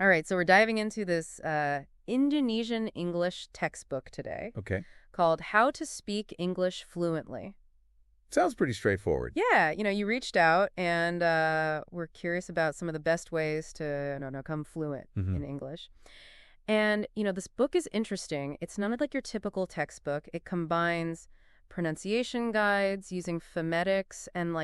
All right, so we're diving into this Indonesian English textbook today Okay. called How to Speak English Fluently. Sounds pretty straightforward. Yeah, you reached out and we're curious about some of the best ways to, become fluent in English. And, this book is interesting. It's not like your typical textbook. It combines pronunciation guides using phonetics and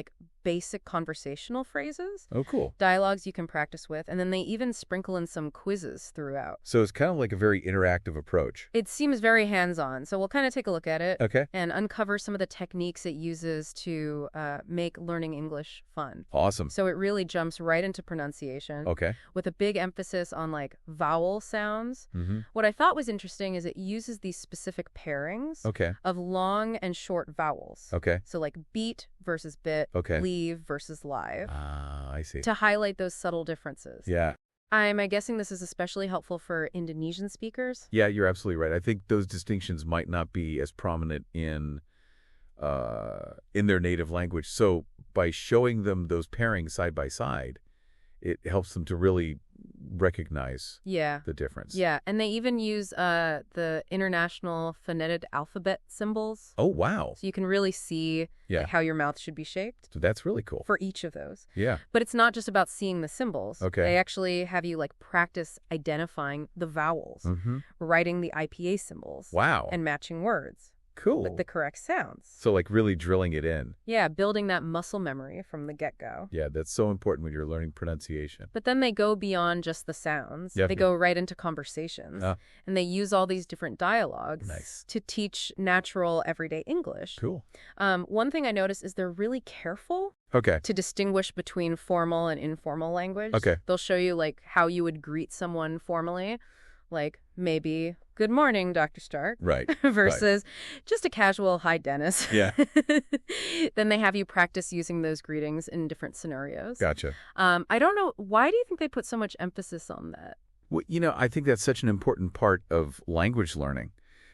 basic conversational phrases. Oh, cool. Dialogues you can practice with, and then they even sprinkle in some quizzes throughout. So it's kind of like a very interactive approach. It seems very hands-on, so we'll kind of take a look at it Okay. and uncover some of the techniques it uses to make learning English fun. Awesome. So it really jumps right into pronunciation Okay. with a big emphasis on vowel sounds. Mm-hmm. What I thought was interesting is it uses these specific pairings Okay. of long and short vowels. Okay. So beat versus bit, Okay. leave versus live, Ah, I see. to highlight those subtle differences. Yeah. I'm guessing this is especially helpful for Indonesian speakers. Yeah, you're absolutely right. I think those distinctions might not be as prominent in their native language. So by showing them those pairings side by side, it helps them to really recognize the difference. Yeah, and they even use the International Phonetic Alphabet symbols. Oh, wow. So you can really see how your mouth should be shaped. So that's really cool. For each of those. Yeah. But it's not just about seeing the symbols. Okay. They actually have you practice identifying the vowels, writing the IPA symbols. Wow. And matching words. Cool. With the correct sounds. So really drilling it in. Yeah, building that muscle memory from the get-go. Yeah, that's so important when you're learning pronunciation. But then they go beyond just the sounds. Yeah. They go right into conversations. And they use all these different dialogues to teach natural, everyday English. Cool. One thing I noticed is they're really careful to distinguish between formal and informal language. Okay. They'll show you how you would greet someone formally. Maybe, good morning, Dr. Stark. Right. Versus just a casual, hi, Dennis. Yeah. Then they have you practice using those greetings in different scenarios. Gotcha. I don't know. Why do you think they put so much emphasis on that? Well, I think that's such an important part of language learning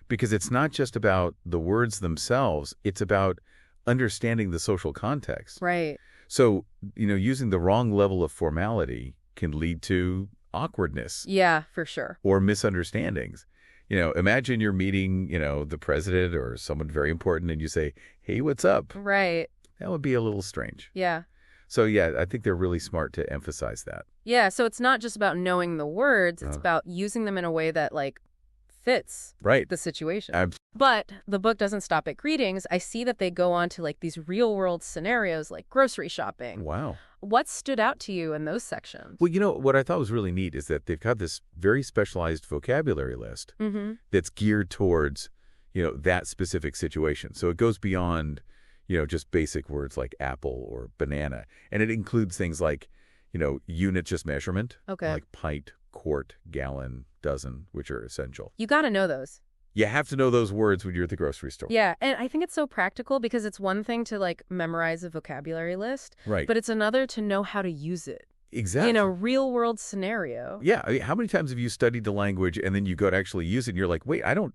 because it's not just about the words themselves. It's about understanding the social context. Right. So, using the wrong level of formality can lead to awkwardness. Yeah, for sure. Or misunderstandings. Imagine you're meeting, the president or someone very important and you say, hey, what's up? Right. That would be a little strange. Yeah. So, yeah, I think they're really smart to emphasize that. Yeah, so it's not just about knowing the words. It's about using them in a way that, fits the situation. But the book doesn't stop at greetings. I see that they go on to, these real-world scenarios like grocery shopping. Wow. What stood out to you in those sections? Well, what I thought was really neat is that they've got this very specialized vocabulary list that's geared towards, that specific situation. So it goes beyond, just basic words like apple or banana. And it includes things like, unit just measurement. Okay. Like pint, quart, gallon, dozen, which are essential. You got to know those. You have to know those words when you're at the grocery store. Yeah, and I think it's so practical because it's one thing to memorize a vocabulary list, right? But it's another to know how to use it. Exactly. In a real-world scenario. Yeah. How many times have you studied the language and then you go to actually use it and you're like, wait, I don't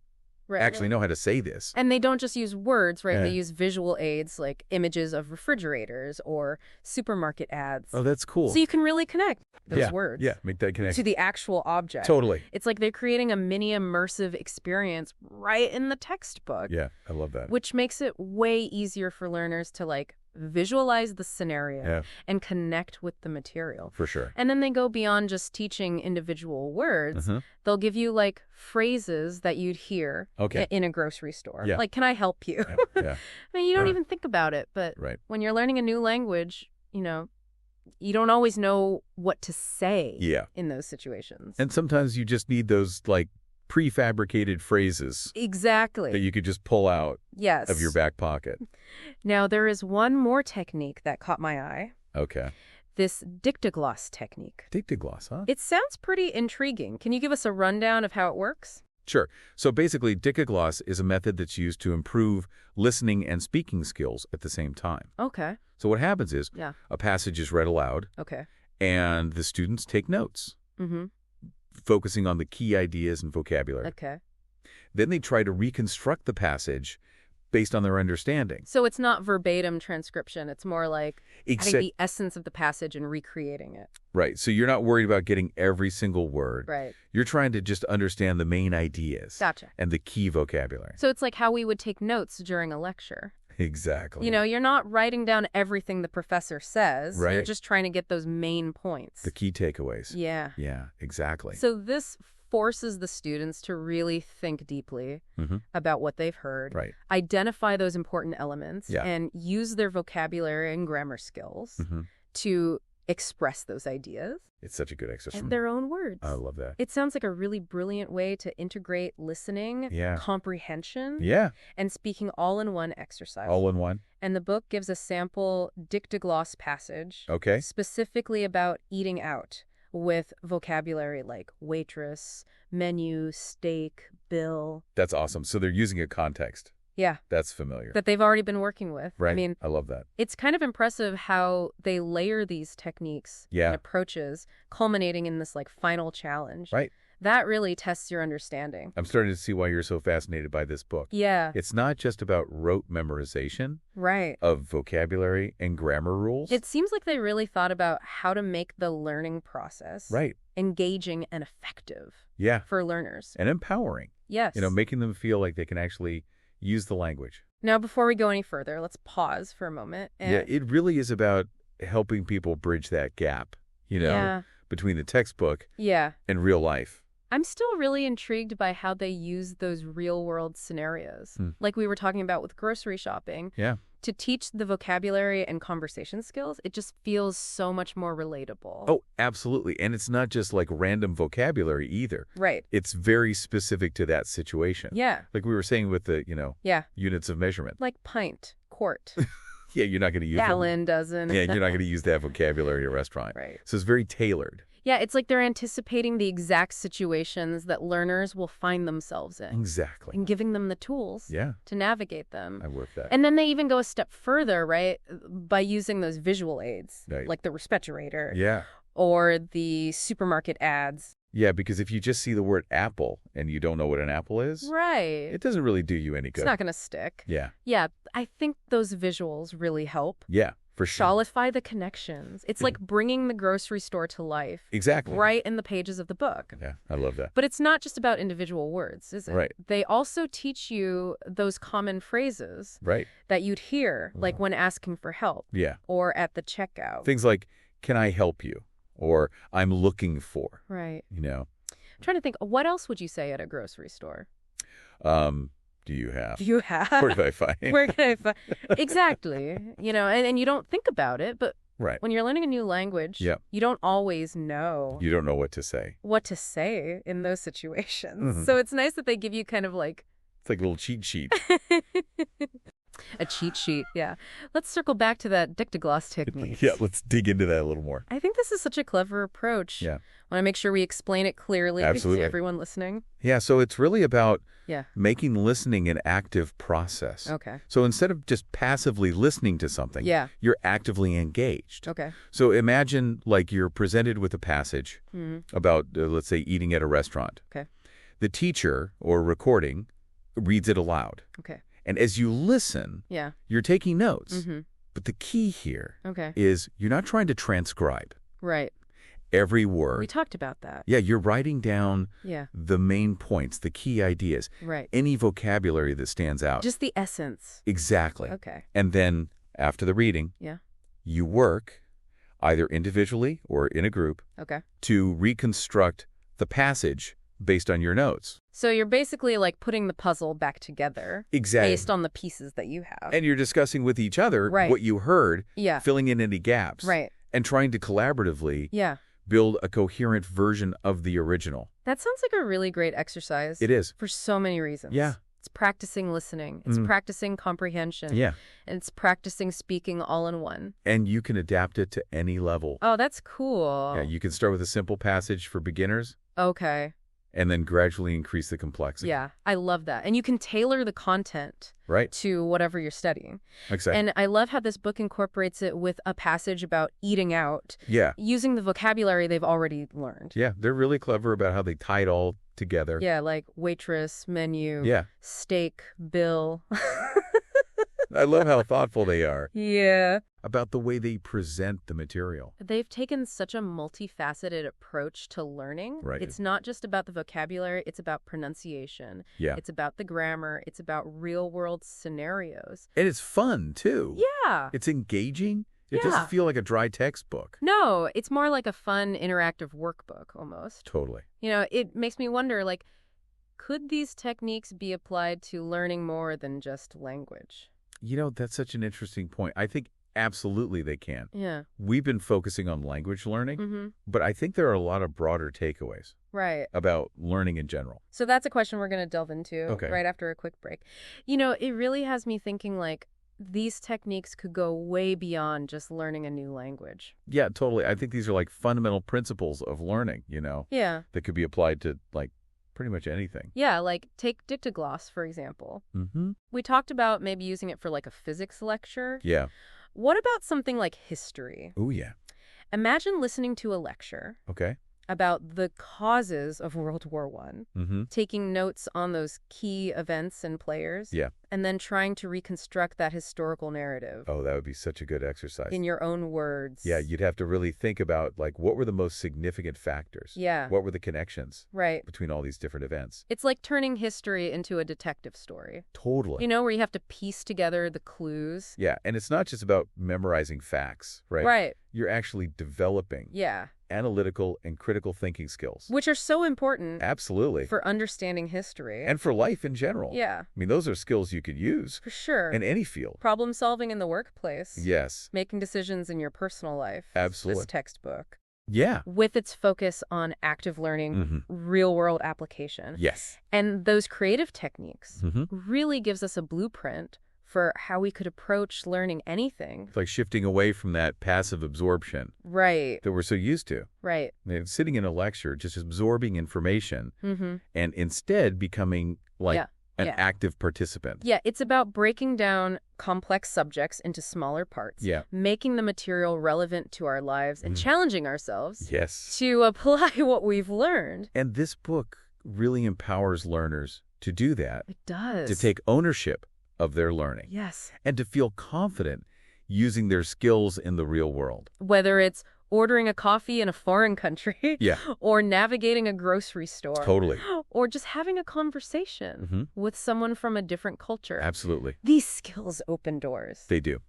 actually know how to say this. And they don't just use words, right? They use visual aids like images of refrigerators or supermarket ads. Oh, that's cool. So you can really connect those words. Yeah, make that connection. To the actual object. Totally. It's like they're creating a mini immersive experience right in the textbook. Yeah, I love that. Which makes it way easier for learners to visualize the scenario and connect with the material. For sure. And then they go beyond just teaching individual words. They'll give you phrases that you'd hear in a grocery store. Yeah. Can I help you? Yeah. I mean, you don't even think about it, but when you're learning a new language, you don't always know what to say in those situations. And sometimes you just need those prefabricated phrases. Exactly. That you could just pull out of your back pocket. Now, there is one more technique that caught my eye. Okay. This dictogloss technique. Dictogloss, huh? It sounds pretty intriguing. Can you give us a rundown of how it works? Sure. So basically, dictogloss is a method that's used to improve listening and speaking skills at the same time. Okay. So what happens is a passage is read aloud. Okay. And the students take notes. Focusing on the key ideas and vocabulary. Okay. Then they try to reconstruct the passage based on their understanding. So it's not verbatim transcription. It's more like adding the essence of the passage and recreating it. Right. So you're not worried about getting every single word. Right. You're trying to just understand the main ideas. Gotcha. And the key vocabulary. So it's like how we would take notes during a lecture. Exactly. You know, you're not writing down everything the professor says. Right. You're just trying to get those main points. The key takeaways. Yeah. Yeah, exactly. So this forces the students to really think deeply about what they've heard, Right. identify those important elements, Yeah. and use their vocabulary and grammar skills to express those ideas It's such a good exercise. in their own words. I love that. It sounds like a really brilliant way to integrate listening, comprehension, and speaking all in one exercise. All in one. And the book gives a sample dictogloss passage Okay. specifically about eating out, with vocabulary like waitress, menu, steak, bill. That's awesome. So they're using a context. Yeah. That's familiar. That they've already been working with. Right. I mean, I love that. it's kind of impressive how they layer these techniques and approaches, culminating in this like final challenge. Right. That really tests your understanding. I'm starting to see why you're so fascinated by this book. Yeah. It's not just about rote memorization of vocabulary and grammar rules. It seems like they really thought about how to make the learning process engaging and effective for learners. And empowering. Yes. You know, making them feel like they can actually use the language. Now, before we go any further, let's pause for a moment. Yeah, it really is about helping people bridge that gap, you know, between the textbook and real life. I'm still really intrigued by how they use those real-world scenarios, like we were talking about with grocery shopping. To teach the vocabulary and conversation skills, it just feels so much more relatable. Oh, absolutely. And it's not just like random vocabulary either. Right. It's very specific to that situation. Yeah. Like we were saying with the, units of measurement. Like pint, quart. Yeah, you're not going to use gallon, dozen. Yeah, you're not going to use that vocabulary at a restaurant. Right. So it's very tailored. Yeah, it's like they're anticipating the exact situations that learners will find themselves in. Exactly. And giving them the tools to navigate them. I work that. And then they even go a step further, right, by using those visual aids, like the respirator or the supermarket ads. Yeah, because if you just see the word apple and you don't know what an apple is, it doesn't really do you any good. It's not going to stick. Yeah. Yeah, I think those visuals really help. Yeah. For sure. Shallify the connections. It's like bringing the grocery store to life. Exactly. Right in the pages of the book. Yeah, I love that. But it's not just about individual words, is it? Right. They also teach you those common phrases that you'd hear, like when asking for help. Yeah. Or at the checkout. Things like, can I help you? Or I'm looking for. Right. You know? I'm trying to think, what else would you say at a grocery store? Do you have? Do you have? Where do I find? Where can I find? Exactly. You know, and you don't think about it, but when you're learning a new language, you don't always know. You don't know what to say. What to say in those situations. So it's nice that they give you kind of like... It's like a little cheat sheet. A cheat sheet, yeah. Let's circle back to that dictogloss technique. Yeah, let's dig into that a little more. I think this is such a clever approach. Yeah. I want to make sure we explain it clearly Absolutely. to everyone listening. Yeah, so it's really about making listening an active process. Okay. So instead of just passively listening to something, you're actively engaged. Okay. So imagine like you're presented with a passage about, let's say, eating at a restaurant. Okay. The teacher or recording reads it aloud. Okay. And as you listen, you're taking notes. But the key here is you're not trying to transcribe. Right. Every word. We talked about that. Yeah, you're writing down the main points, the key ideas. Right. Any vocabulary that stands out. Just the essence. Exactly. Okay. And then after the reading, you work either individually or in a group to reconstruct the passage based on your notes. So you're basically like putting the puzzle back together. Exactly. Based on the pieces that you have. And you're discussing with each other what you heard, filling in any gaps. Right. And trying to collaboratively build a coherent version of the original. That sounds like a really great exercise. It is. For so many reasons. Yeah. It's practicing listening. It's practicing comprehension. Yeah. And it's practicing speaking all in one. And you can adapt it to any level. Oh, that's cool. Yeah, you can start with a simple passage for beginners. Okay. And then gradually increase the complexity. Yeah, I love that. And you can tailor the content to whatever you're studying. Exactly. And I love how this book incorporates it with a passage about eating out. Yeah. Using the vocabulary they've already learned. Yeah, they're really clever about how they tie it all together. Yeah, like waitress, menu, steak, bill. I love how thoughtful they are Yeah. about the way they present the material. They've taken such a multifaceted approach to learning. Right. It's not just about the vocabulary, it's about pronunciation. Yeah. It's about the grammar, it's about real-world scenarios. And it's fun, too. Yeah. It's engaging. It Yeah. doesn't feel like a dry textbook. No, it's more like a fun, interactive workbook, almost. Totally. It makes me wonder, like, could these techniques be applied to learning more than just language? That's such an interesting point. I think absolutely they can. Yeah. We've been focusing on language learning, Mm-hmm. but I think there are a lot of broader takeaways Right. about learning in general. So that's a question we're going to delve into right after a quick break. It really has me thinking, like, these techniques could go way beyond just learning a new language. Yeah, totally. I think these are like fundamental principles of learning, Yeah. that could be applied to like pretty much anything. Yeah, like take dictogloss, for example. Mm-hmm. We talked about maybe using it for like a physics lecture. Yeah. What about something like history? Oh, yeah. Imagine listening to a lecture Okay. about the causes of World War I, Mm-hmm. taking notes on those key events and players, Yeah. and then trying to reconstruct that historical narrative Oh, that would be such a good exercise. in your own words. Yeah, you'd have to really think about, like, what were the most significant factors? Yeah. What were the connections Right. between all these different events? It's like turning history into a detective story. Totally. Where you have to piece together the clues. Yeah, and it's not just about memorizing facts, right? Right. You're actually developing Yeah. analytical and critical thinking skills. Which are so important Absolutely. for understanding history. And for life in general. Yeah. I mean, those are skills you could use For sure. in any field. Problem solving in the workplace. Yes. Making decisions in your personal life. Absolutely. This textbook. Yeah. With its focus on active learning, Mm-hmm. real-world application. Yes. And those creative techniques Mm-hmm. really gives us a blueprint for how we could approach learning anything. It's like shifting away from that passive absorption Right. that we're so used to. Right. I mean, sitting in a lecture, just absorbing information, Mm-hmm. and instead becoming like Yeah. an Yeah. active participant. Yeah, it's about breaking down complex subjects into smaller parts, Yeah. making the material relevant to our lives, and challenging ourselves Yes. to apply what we've learned. And this book really empowers learners to do that, It does. to take ownership of their learning, Yes. and to feel confident using their skills in the real world. Whether it's ordering a coffee in a foreign country, Yeah. or navigating a grocery store, Totally. or just having a conversation Mm-hmm. with someone from a different culture. Absolutely. These skills open doors. They do.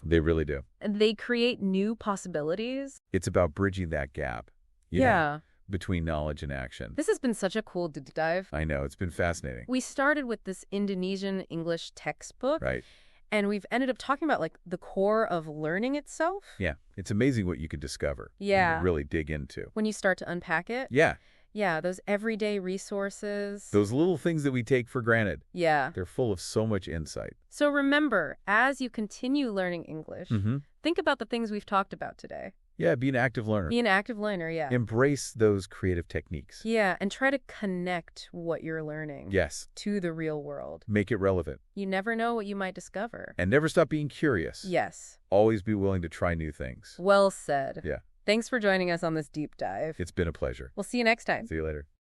They really do. They create new possibilities. It's about bridging that gap, you know, between knowledge and action. This has been such a cool deep dive. I know. It's been fascinating. We started with this Indonesian English textbook, Right. and we've ended up talking about like the core of learning itself. Yeah. It's amazing what you can discover. Yeah. And really dig into. When you start to unpack it. Yeah. Yeah, those everyday resources. Those little things that we take for granted. Yeah. They're full of so much insight. So remember, as you continue learning English, Mm-hmm. think about the things we've talked about today. Yeah. Be an active learner. Be an active learner, yeah. Embrace those creative techniques. Yeah, and try to connect what you're learning Yes. to the real world. Make it relevant. You never know what you might discover. And never stop being curious. Yes. Always be willing to try new things. Well said. Yeah. Thanks for joining us on this deep dive. It's been a pleasure. We'll see you next time. See you later.